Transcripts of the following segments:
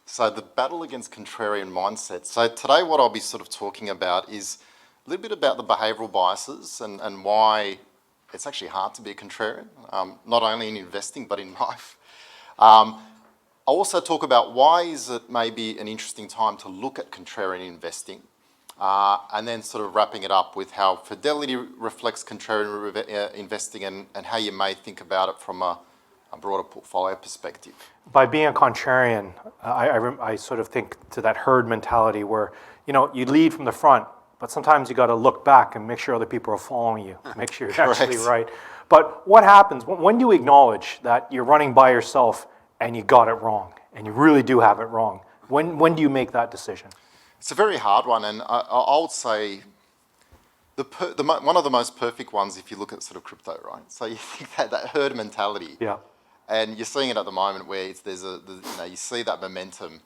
So the battle against contrarian mindset. So today what I'll be sort of talking about is a little bit about the behavioural biases and why it's actually hard to be a contrarian, not only in investing but in life. I'll also talk about why is it maybe an interesting time to look at contrarian investing, and then sort of wrapping it up with how Fidelity reflects contrarian investing and how you may think about it from a broader portfolio perspective. By being a contrarian, I sort of think to that herd mentality where, you know, you lead from the front, but sometimes you got to look back and make sure other people are following you, make sure you're actually right. But what happens, when do you acknowledge that you're running by yourself and you got it wrong, and you really do have it wrong? When do you make that decision? It's a very hard one, and I would say one of the most perfect ones if you look at sort of crypto, right? So you think that herd mentality. Yeah. And you're seeing it at the moment where you see that momentum,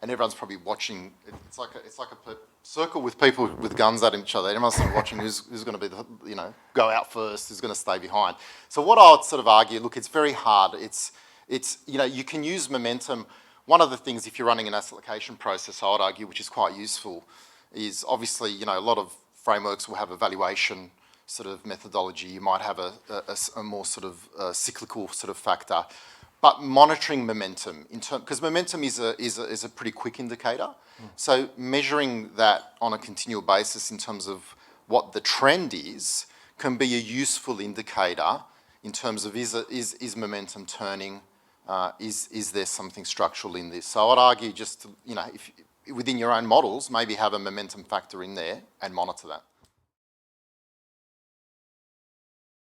and everyone's probably watching. It's like a circle with people with guns at each other. Everyone's sort of watching who's going to be go out first, who's going to stay behind. So what I would sort of argue, look, it's very hard. It's you can use momentum. One of the things, if you're running an asset allocation process, I would argue, which is quite useful, is obviously a lot of frameworks will have a valuation sort of methodology. You might have a more sort of cyclical sort of factor, but monitoring momentum because momentum is a pretty quick indicator. So measuring that on a continual basis in terms of what the trend is can be a useful indicator in terms of is momentum turning, is there something structural in this? So I'd argue just if within your own models maybe have a momentum factor in there and monitor that.